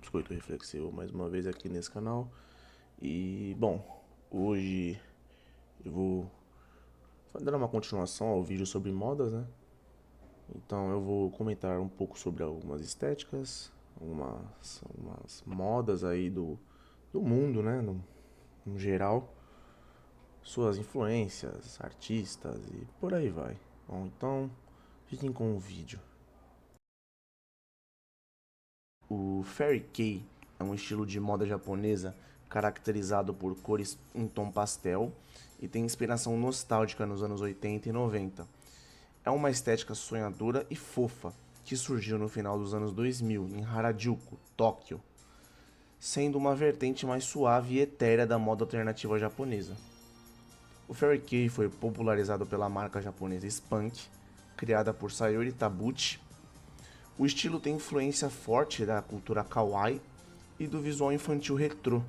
Biscoito Reflexivo mais uma vez aqui nesse canal. E bom, hoje eu vou dar uma continuação ao vídeo sobre modas, né? Então eu vou comentar um pouco sobre algumas estéticas, algumas modas aí do mundo, né? No geral, suas influências, artistas e por aí vai. Bom, então fiquem com o vídeo. O Fairy Kei é um estilo de moda japonesa caracterizado por cores em tom pastel e tem inspiração nostálgica nos anos 80 e 90. É uma estética sonhadora e fofa que surgiu no final dos anos 2000 em Harajuku, Tóquio, sendo uma vertente mais suave e etérea da moda alternativa japonesa. O Fairy Kei foi popularizado pela marca japonesa Spunk, criada por Sayori Tabuchi. O estilo tem influência forte da cultura kawaii e do visual infantil retrô.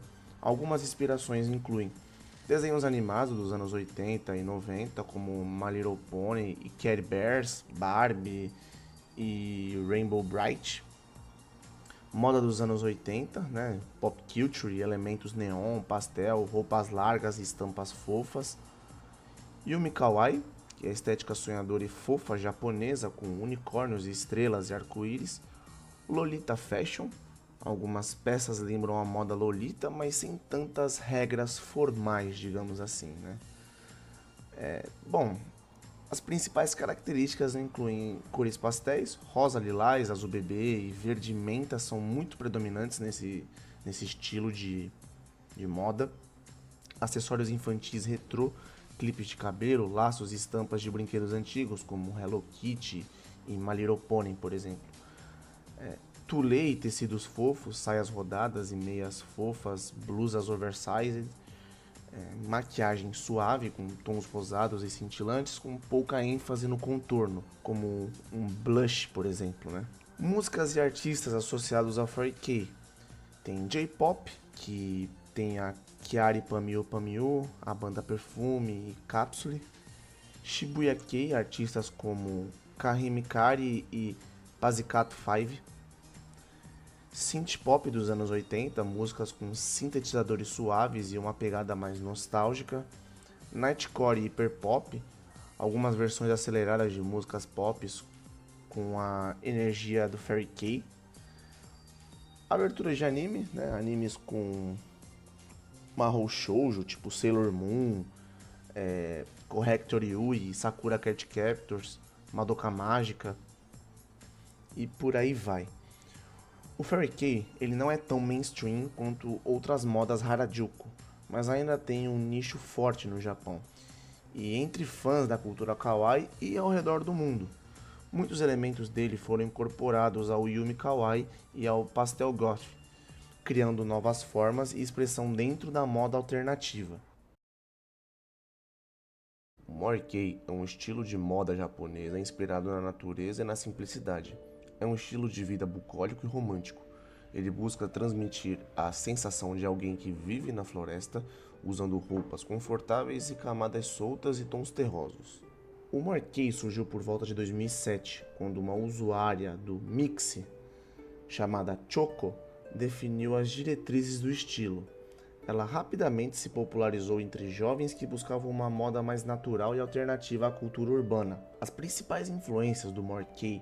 Algumas inspirações incluem desenhos animados dos anos 80 e 90, como My Little Pony e Care Bears, Barbie e Rainbow Bright. Moda dos anos 80, né? Pop culture, elementos neon, pastel, roupas largas e estampas fofas. Yumi Kawaii, que é a estética sonhadora e fofa japonesa com unicórnios, estrelas e arco-íris. Lolita Fashion, algumas peças lembram a moda Lolita, mas sem tantas regras formais, digamos assim, né? Bom, as principais características incluem cores pastéis, rosa, lilás, azul bebê e verde menta são muito predominantes nesse estilo de moda. Acessórios infantis retrô, clipes de cabelo, laços e estampas de brinquedos antigos, como Hello Kitty e My Little Pony, por exemplo. Tulê e tecidos fofos, saias rodadas e meias fofas, blusas oversized, maquiagem suave com tons rosados e cintilantes com pouca ênfase no contorno, como um blush, por exemplo, né? Músicas e artistas associados ao Fairy Kei. Tem J-pop, que tem a Kyary Pamyu Pamyu, a banda Perfume e Capsule. Shibuya Kei, artistas como Kahimi Kari e Pazicato 5. Synth pop dos anos 80, músicas com sintetizadores suaves e uma pegada mais nostálgica. Nightcore e hyperpop, algumas versões aceleradas de músicas pop com a energia do Fairy Kei. Aberturas de anime, né? Animes com Mahou Shoujo, tipo Sailor Moon, Corrector Yui, Sakura Card Captors, Madoka Mágica e por aí vai. O Fairy Kei, ele não é tão mainstream quanto outras modas Harajuku, mas ainda tem um nicho forte no Japão, e entre fãs da cultura kawaii e ao redor do mundo. Muitos elementos dele foram incorporados ao Yumi Kawaii e ao Pastel Goth, criando novas formas e expressão dentro da moda alternativa. O Morikei é um estilo de moda japonesa inspirado na natureza e na simplicidade. É um estilo de vida bucólico e romântico. Ele busca transmitir a sensação de alguém que vive na floresta, usando roupas confortáveis e camadas soltas e tons terrosos. O Morikei surgiu por volta de 2007, quando uma usuária do Mixi, chamada Choco, definiu as diretrizes do estilo. Ela rapidamente se popularizou entre jovens que buscavam uma moda mais natural e alternativa à cultura urbana. As principais influências do Morikei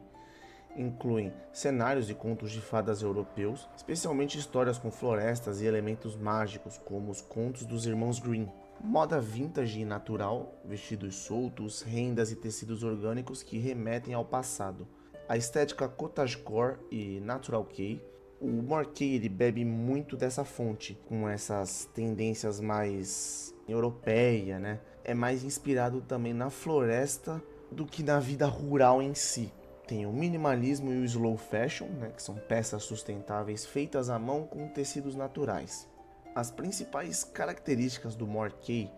incluem cenários e contos de fadas europeus, especialmente histórias com florestas e elementos mágicos, como os contos dos irmãos Grimm. Moda vintage e natural, vestidos soltos, rendas e tecidos orgânicos que remetem ao passado. A estética cottagecore e natural kei. O Morikei ele bebe muito dessa fonte, com essas tendências mais europeia, né? É mais inspirado também na floresta do que na vida rural em si. Tem o minimalismo e o slow fashion, né, que são peças sustentáveis feitas à mão com tecidos naturais. As principais características do Morikei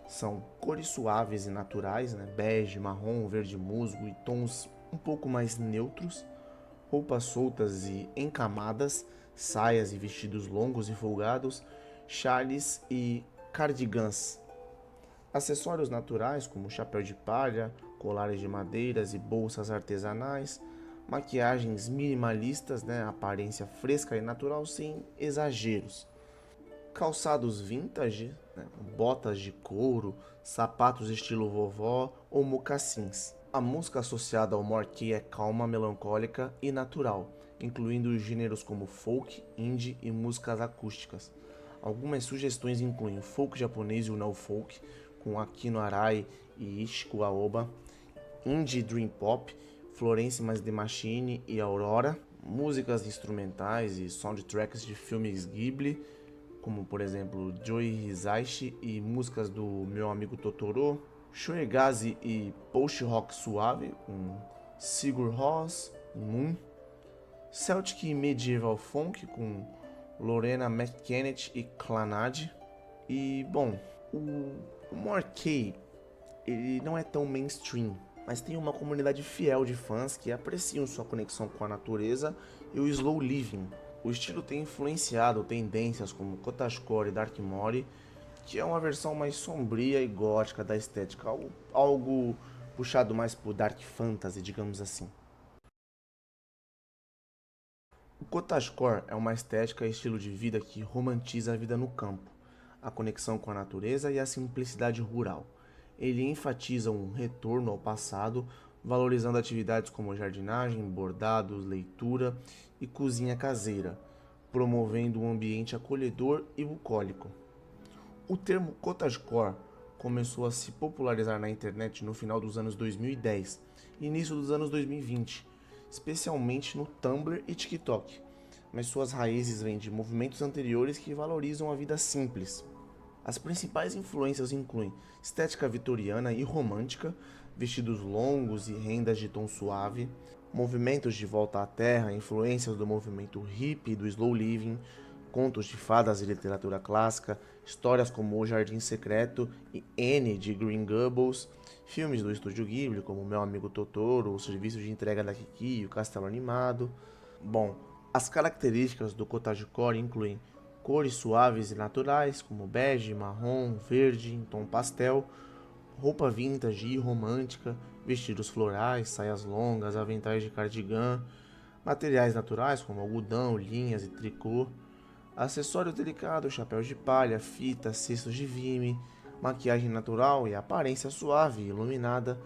são cores suaves e naturais, né, bege, marrom, verde musgo e tons um pouco mais neutros, roupas soltas e encamadas, saias e vestidos longos e folgados, chales e cardigans. Acessórios naturais como chapéu de palha, colares de madeiras e bolsas artesanais, Maquiagens minimalistas, né? Aparência fresca e natural sem exageros. Calçados vintage, né? Botas de couro, sapatos estilo vovó ou mocassins. A música associada ao Morkei é calma, melancólica e natural, incluindo gêneros como folk, indie e músicas acústicas. Algumas sugestões incluem o folk japonês e o neo-folk, com Akino Arai e Ichiko Aoba, indie dream pop, Florence Mais The Machine e Aurora, músicas instrumentais e soundtracks de filmes Ghibli, como por exemplo Joe Hisaishi e músicas do Meu Amigo Totoro, shoegaze e post-rock suave, com Sigur Rós, Moon, Celtic e Medieval Funk, com Lorena McKennitt e Clannad. E, bom, o Morkei, ele não é tão mainstream, mas tem uma comunidade fiel de fãs que apreciam sua conexão com a natureza e o slow living. O estilo tem influenciado tendências como cottagecore e darkmore, que é uma versão mais sombria e gótica da estética, algo puxado mais pro dark fantasy, digamos assim. O cottagecore é uma estética e estilo de vida que romantiza a vida no campo, a conexão com a natureza e a simplicidade rural. Ele enfatiza um retorno ao passado, valorizando atividades como jardinagem, bordados, leitura e cozinha caseira, promovendo um ambiente acolhedor e bucólico. O termo cottagecore começou a se popularizar na internet no final dos anos 2010 e início dos anos 2020, especialmente no Tumblr e TikTok, mas suas raízes vêm de movimentos anteriores que valorizam a vida simples. As principais influências incluem estética vitoriana e romântica, vestidos longos e rendas de tom suave, movimentos de volta à terra, influências do movimento hippie e do slow living, contos de fadas e literatura clássica, histórias como O Jardim Secreto e Anne de Green Gables, filmes do estúdio Ghibli como Meu Amigo Totoro, o serviço de entrega da Kiki e o Castelo Animado. Bom, as características do cottagecore incluem cores suaves e naturais, como bege, marrom, verde, em tom pastel, roupa vintage e romântica, vestidos florais, saias longas, aventais de cardigan, materiais naturais como algodão, linhas e tricô, acessórios delicados, chapéus de palha, fitas, cestos de vime, maquiagem natural e aparência suave e iluminada,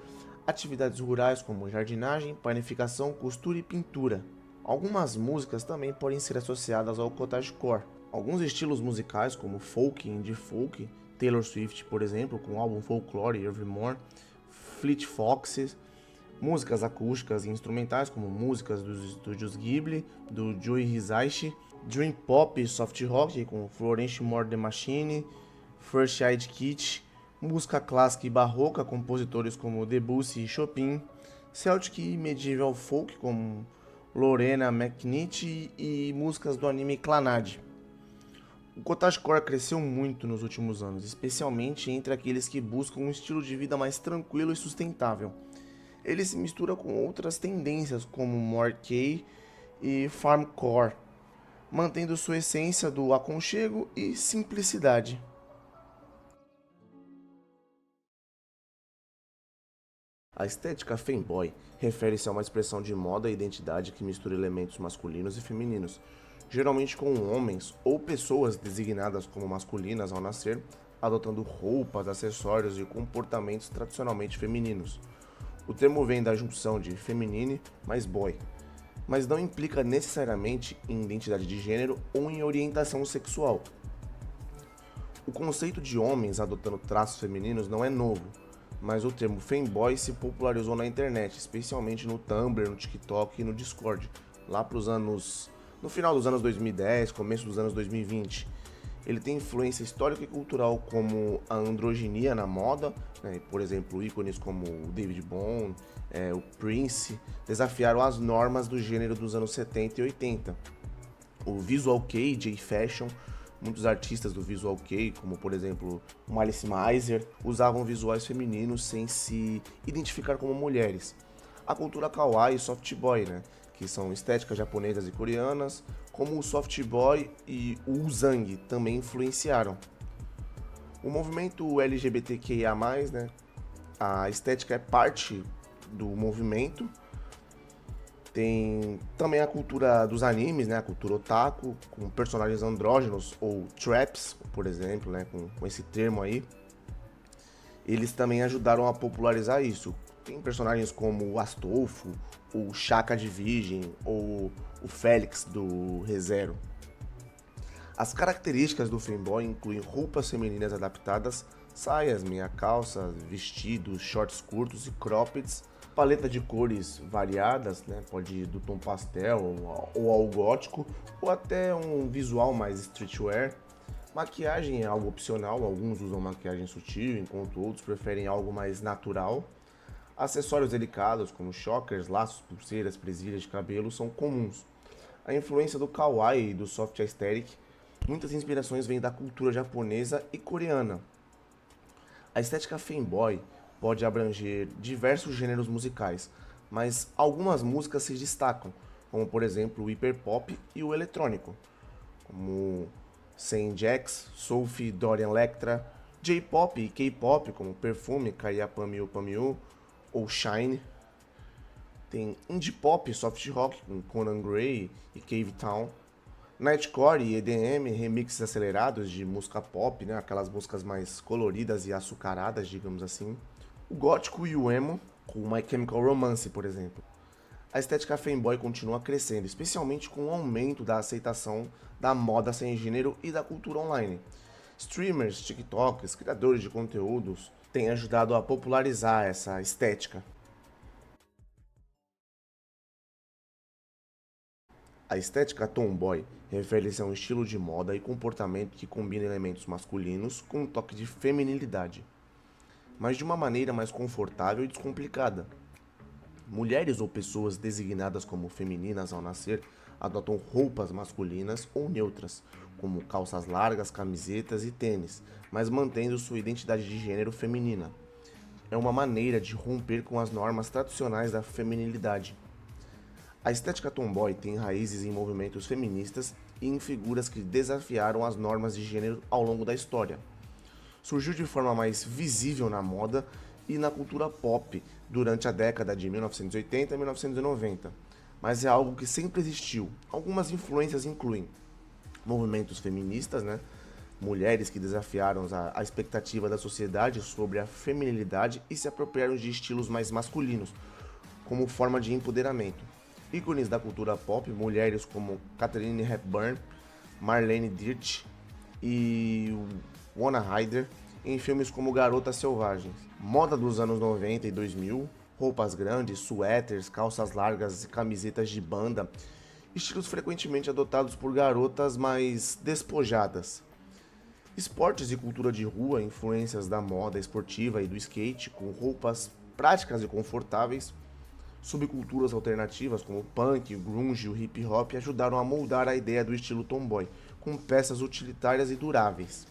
atividades rurais como jardinagem, panificação, costura e pintura. Algumas músicas também podem ser associadas ao cottagecore. Alguns estilos musicais, como folk e indie folk, Taylor Swift, por exemplo, com o álbum Folklore e Evermore, Fleet Foxes, músicas acústicas e instrumentais, como músicas dos estúdios Ghibli, do Joe Hisaishi, Dream Pop e Soft Rock, com Florence More The Machine, First Aid Kit, música clássica e barroca, compositores como Debussy e Chopin, Celtic e Medieval Folk, como Lorena McKennitt e músicas do anime Clannad. O cottagecore cresceu muito nos últimos anos, especialmente entre aqueles que buscam um estilo de vida mais tranquilo e sustentável. Ele se mistura com outras tendências como Morkei e Farmcore, mantendo sua essência do aconchego e simplicidade. A estética femboy refere-se a uma expressão de moda e identidade que mistura elementos masculinos e femininos, geralmente com homens ou pessoas designadas como masculinas ao nascer, adotando roupas, acessórios e comportamentos tradicionalmente femininos. O termo vem da junção de feminine mais boy, mas não implica necessariamente em identidade de gênero ou em orientação sexual. O conceito de homens adotando traços femininos não é novo, mas o termo femboy se popularizou na internet, especialmente no Tumblr, no TikTok e no Discord, lá no final dos anos 2010, começo dos anos 2020. Ele tem influência histórica e cultural como a androginia na moda, né? Por exemplo, ícones como o David Bowie, o Prince, desafiaram as normas do gênero dos anos 70 e 80. O visual kei, J-Fashion, muitos artistas do visual kei, como por exemplo Malice Mizer, usavam visuais femininos sem se identificar como mulheres. A cultura kawaii e soft boy, né? Que são estéticas japonesas e coreanas, como o soft boy e o uzang também influenciaram. O movimento LGBTQIA+, né, a estética é parte do movimento, Tem também a cultura dos animes, né? A cultura otaku, com personagens andrógenos ou traps, por exemplo, né? Com esse termo aí. Eles também ajudaram a popularizar isso. Tem personagens como o Astolfo, o Shaka de Virgem ou o Félix do ReZero. As características do fanboy incluem roupas femininas adaptadas, saias, meia calça, vestidos, shorts curtos e croppeds, paleta de cores variadas, né? Pode ir do tom pastel ou ao gótico, ou até um visual mais streetwear. Maquiagem é algo opcional, alguns usam maquiagem sutil, enquanto outros preferem algo mais natural. Acessórios delicados, como chokers, laços, pulseiras, presilhas de cabelo, são comuns. A influência do kawaii e do soft aesthetic, muitas inspirações vêm da cultura japonesa e coreana. A estética fanboy pode abranger diversos gêneros musicais, mas algumas músicas se destacam, como por exemplo o hyperpop e o eletrônico, como Saint Jax, Sophie, Dorian Electra, J-pop e K-pop, como Perfume, Kaya Pamiu Pamiu ou Shine. Tem indie pop, soft rock, com Conan Gray e Cave Town. Nightcore e EDM, remixes acelerados de música pop, né? Aquelas músicas mais coloridas e açucaradas, digamos assim. O gótico e o emo, com My Chemical Romance, por exemplo. A estética fanboy continua crescendo, especialmente com o aumento da aceitação da moda sem gênero e da cultura online. Streamers, TikTokers, criadores de conteúdos têm ajudado a popularizar essa estética. A estética tomboy refere-se a um estilo de moda e comportamento que combina elementos masculinos com um toque de feminilidade, mas de uma maneira mais confortável e descomplicada. Mulheres ou pessoas designadas como femininas ao nascer adotam roupas masculinas ou neutras, como calças largas, camisetas e tênis, mas mantendo sua identidade de gênero feminina. É uma maneira de romper com as normas tradicionais da feminilidade. A estética tomboy tem raízes em movimentos feministas e em figuras que desafiaram as normas de gênero ao longo da história. Surgiu de forma mais visível na moda e na cultura pop durante a década de 1980 e 1990, mas é algo que sempre existiu. Algumas influências incluem movimentos feministas, né? Mulheres que desafiaram a expectativa da sociedade sobre a feminilidade e se apropriaram de estilos mais masculinos, como forma de empoderamento. Ícones da cultura pop, mulheres como Katharine Hepburn, Marlene Dietrich e Winona Ryder em filmes como Garotas Selvagens. Moda dos anos 90 e 2000, roupas grandes, suéteres, calças largas e camisetas de banda, estilos frequentemente adotados por garotas mais despojadas. Esportes e cultura de rua, influências da moda esportiva e do skate, com roupas práticas e confortáveis. Subculturas alternativas como o punk, o grunge e o hip hop ajudaram a moldar a ideia do estilo tomboy, com peças utilitárias e duráveis.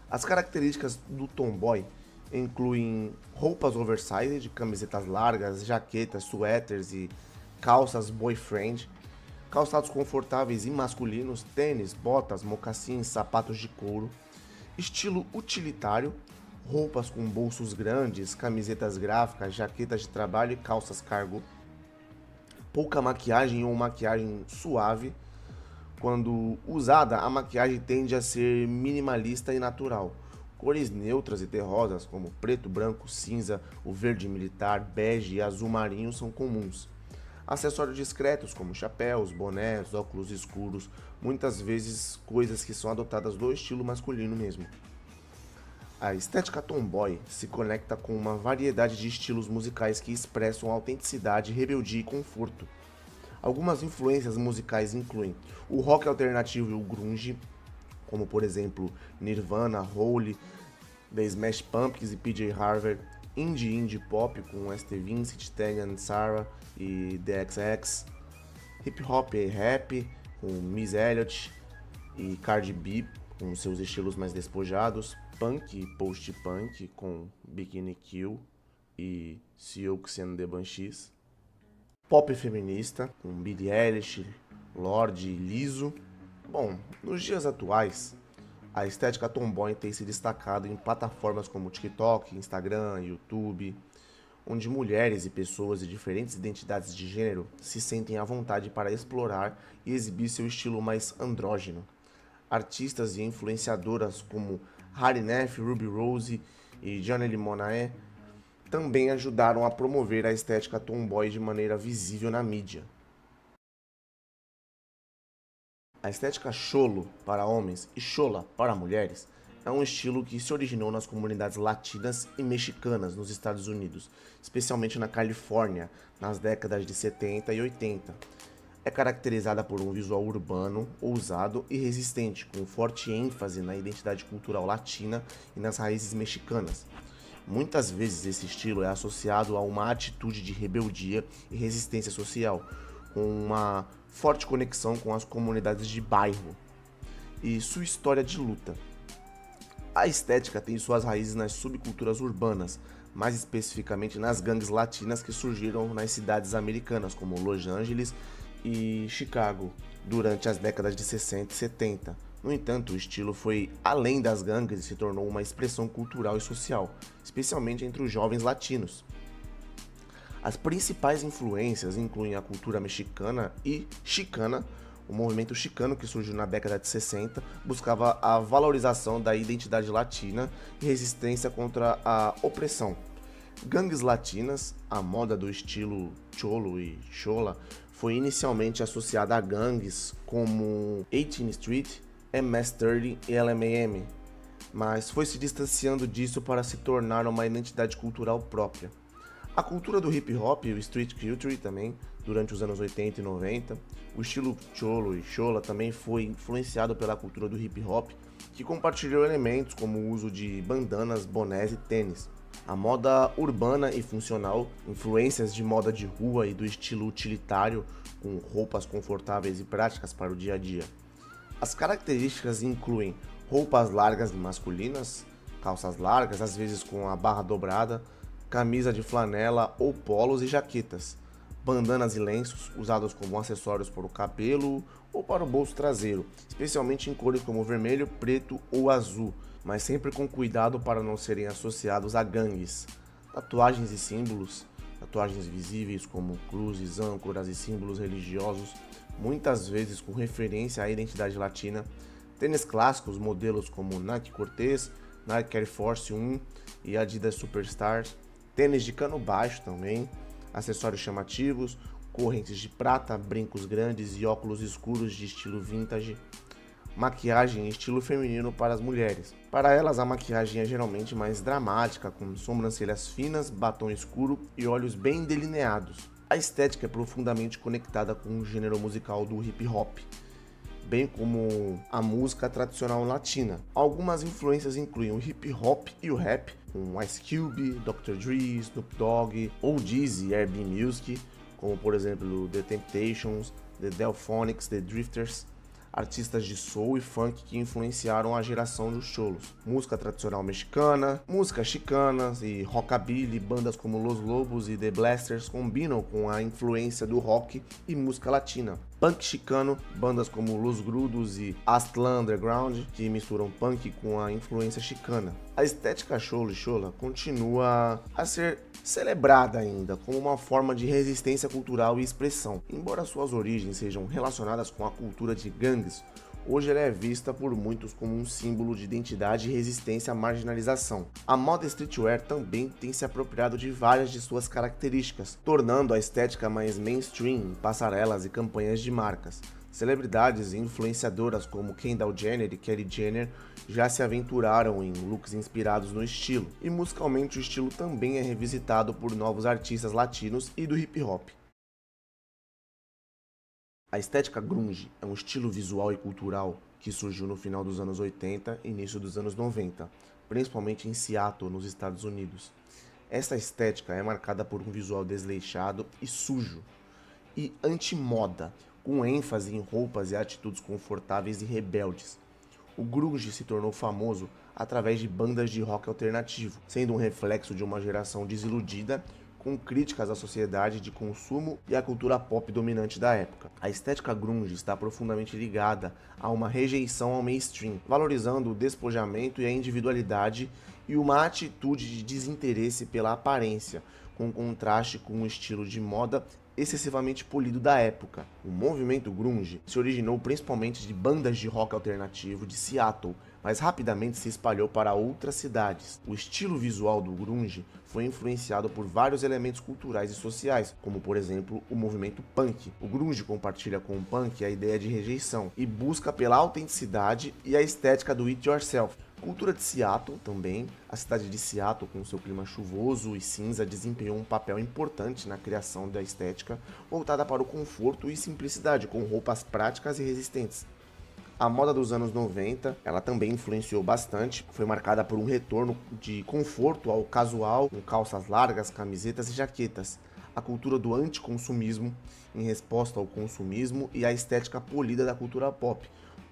As características do tomboy incluem roupas oversized, camisetas largas, jaquetas, suéteres e calças boyfriend, calçados confortáveis e masculinos, tênis, botas, mocassins, sapatos de couro, estilo utilitário, roupas com bolsos grandes, camisetas gráficas, jaquetas de trabalho e calças cargo, pouca maquiagem ou maquiagem suave. Quando usada, a maquiagem tende a ser minimalista e natural. Cores neutras e terrosas, como preto, branco, cinza, o verde militar, bege e azul marinho, são comuns. Acessórios discretos, como chapéus, bonés, óculos escuros, muitas vezes coisas que são adotadas do estilo masculino mesmo. A estética tomboy se conecta com uma variedade de estilos musicais que expressam autenticidade, rebeldia e conforto. Algumas influências musicais incluem o rock alternativo e o grunge, como por exemplo Nirvana, Hole, The Smash Pumpkins e PJ Harvey, indie pop com St. Vincent, Tegan Sara e The XX, hip hop e rap com Miss Elliott e Cardi B com seus estilos mais despojados, punk e post-punk com Bikini Kill e Silks and the Banshees, pop feminista com Billie Eilish, Lorde e Lizzo. Bom, nos dias atuais, a estética tomboy tem se destacado em plataformas como TikTok, Instagram, YouTube. onde mulheres e pessoas de diferentes identidades de gênero se sentem à vontade para explorar e exibir seu estilo mais andrógeno. Artistas e influenciadoras como Hari Nef, Ruby Rose e Janelle Monáe também ajudaram a promover a estética tomboy de maneira visível na mídia. A estética cholo para homens e chola para mulheres é um estilo que se originou nas comunidades latinas e mexicanas nos Estados Unidos, especialmente na Califórnia, nas décadas de 70 e 80. É caracterizada por um visual urbano, ousado e resistente, com forte ênfase na identidade cultural latina e nas raízes mexicanas. Muitas vezes esse estilo é associado a uma atitude de rebeldia e resistência social, com uma forte conexão com as comunidades de bairro e sua história de luta. A estética tem suas raízes nas subculturas urbanas, mais especificamente nas gangues latinas que surgiram nas cidades americanas, como Los Angeles e Chicago, durante as décadas de 60 e 70. No entanto, o estilo foi além das gangues e se tornou uma expressão cultural e social, especialmente entre os jovens latinos. As principais influências incluem a cultura mexicana e chicana. O movimento chicano, que surgiu na década de 60, buscava a valorização da identidade latina e resistência contra a opressão. Gangues latinas, a moda do estilo cholo e chola, foi inicialmente associada a gangues como 18th Street, MS-30 e LMAM, mas foi se distanciando disso para se tornar uma identidade cultural própria. A cultura do hip hop e o street culture também, durante os anos 80 e 90, o estilo cholo e chola também foi influenciado pela cultura do hip hop, que compartilhou elementos como o uso de bandanas, bonés e tênis. A moda urbana e funcional, influências de moda de rua e do estilo utilitário, com roupas confortáveis e práticas para o dia a dia. As características incluem roupas largas masculinas, calças largas, às vezes com a barra dobrada, camisa de flanela ou polos e jaquetas, bandanas e lenços usados como acessórios para o cabelo ou para o bolso traseiro, especialmente em cores como vermelho, preto ou azul, mas sempre com cuidado para não serem associados a gangues. Tatuagens e símbolos, tatuagens visíveis como cruzes, âncoras e símbolos religiosos, muitas vezes com referência à identidade latina. Tênis clássicos, modelos como Nike Cortez, Nike Air Force 1 e Adidas Superstars. Tênis de cano baixo também, acessórios chamativos, correntes de prata, brincos grandes e óculos escuros de estilo vintage. Maquiagem em estilo feminino para as mulheres. Para elas, a maquiagem é geralmente mais dramática, com sobrancelhas finas, batom escuro e olhos bem delineados. A estética é profundamente conectada com o gênero musical do hip hop, bem como a música tradicional latina. Algumas influências incluem o hip hop e o rap, com Ice Cube, Dr. Dre, Snoop Dogg, OGs e R&B Music, como por exemplo The Temptations, The Delphonics, The Drifters, artistas de soul e funk que influenciaram a geração dos cholos. Música tradicional mexicana, música chicana e rockabilly, bandas como Los Lobos e The Blasters combinam com a influência do rock e música latina. Punk chicano, bandas como Los Grudos e Aztlán Underground, que misturam punk com a influência chicana. A estética cholo e chola continua a ser celebrada ainda como uma forma de resistência cultural e expressão. Embora suas origens sejam relacionadas com a cultura de gangues, hoje ela é vista por muitos como um símbolo de identidade e resistência à marginalização. A moda streetwear também tem se apropriado de várias de suas características, tornando a estética mais mainstream em passarelas e campanhas de marcas. Celebridades e influenciadoras como Kendall Jenner e Kylie Jenner já se aventuraram em looks inspirados no estilo, e musicalmente o estilo também é revisitado por novos artistas latinos e do hip hop. A estética grunge é um estilo visual e cultural que surgiu no final dos anos 80 e início dos anos 90, principalmente em Seattle, nos Estados Unidos. Essa estética é marcada por um visual desleixado e sujo, e anti-moda, com ênfase em roupas e atitudes confortáveis e rebeldes. O grunge se tornou famoso através de bandas de rock alternativo, sendo um reflexo de uma geração desiludida com críticas à sociedade de consumo e à cultura pop dominante da época. A estética grunge está profundamente ligada a uma rejeição ao mainstream, valorizando o despojamento e a individualidade e uma atitude de desinteresse pela aparência, com contraste com o estilo de moda excessivamente polido da época. O movimento grunge se originou principalmente de bandas de rock alternativo de Seattle, mas rapidamente se espalhou para outras cidades. O estilo visual do grunge foi influenciado por vários elementos culturais e sociais, como por exemplo o movimento punk. O grunge compartilha com o punk a ideia de rejeição e busca pela autenticidade e a estética do it yourself. Cultura de Seattle também. A cidade de Seattle, com seu clima chuvoso e cinza, desempenhou um papel importante na criação da estética voltada para o conforto e simplicidade, com roupas práticas e resistentes. A moda dos anos 90, ela também influenciou bastante, foi marcada por um retorno de conforto ao casual, com calças largas, camisetas e jaquetas. A cultura do anticonsumismo, em resposta ao consumismo, e a estética polida da cultura pop.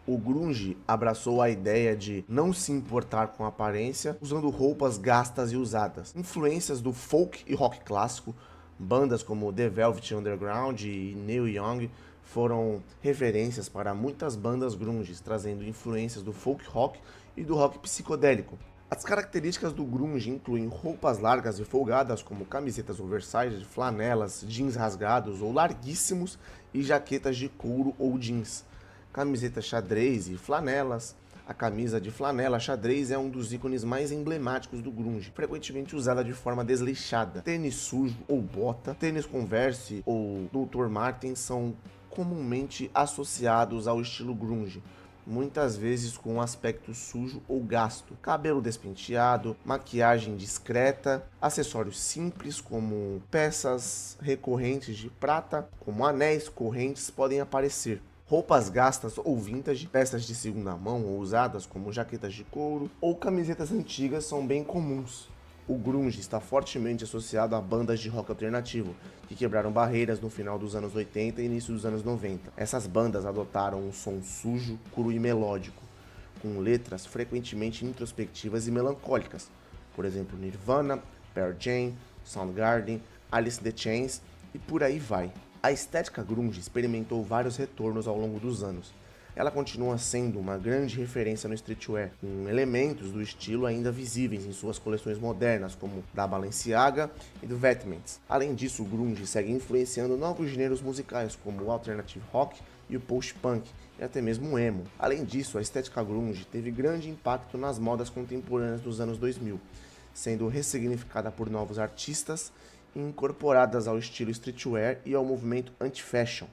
O grunge abraçou a ideia de não se importar com a aparência, usando roupas gastas e usadas. Influências do folk e rock clássico, bandas como The Velvet Underground e Neil Young foram referências para muitas bandas grunges, trazendo influências do folk rock e do rock psicodélico. As características do grunge incluem roupas largas e folgadas, como camisetas oversized, flanelas, jeans rasgados ou larguíssimos e jaquetas de couro ou jeans. Camisetas xadrez e flanelas. A camisa de flanela xadrez é um dos ícones mais emblemáticos do grunge, frequentemente usada de forma desleixada. Tênis sujo ou bota, tênis Converse ou Dr. Martens são comumente associados ao estilo grunge, muitas vezes com um aspecto sujo ou gasto. Cabelo despenteado, maquiagem discreta, acessórios simples como peças recorrentes de prata, como anéis, correntes, podem aparecer. Roupas gastas ou vintage, peças de segunda mão ou usadas como jaquetas de couro ou camisetas antigas são bem comuns. O grunge está fortemente associado a bandas de rock alternativo, que quebraram barreiras no final dos anos 80 e início dos anos 90. Essas bandas adotaram um som sujo, cru e melódico, com letras frequentemente introspectivas e melancólicas. Por exemplo, Nirvana, Pearl Jam, Soundgarden, Alice in Chains e por aí vai. A estética grunge experimentou vários retornos ao longo dos anos. Ela continua sendo uma grande referência no streetwear, com elementos do estilo ainda visíveis em suas coleções modernas, como da Balenciaga e do Vetements. Além disso, o grunge segue influenciando novos gêneros musicais, como o alternative rock e o post-punk, e até mesmo o emo. Além disso, a estética grunge teve grande impacto nas modas contemporâneas dos anos 2000, sendo ressignificada por novos artistas e incorporadas ao estilo streetwear e ao movimento anti-fashion.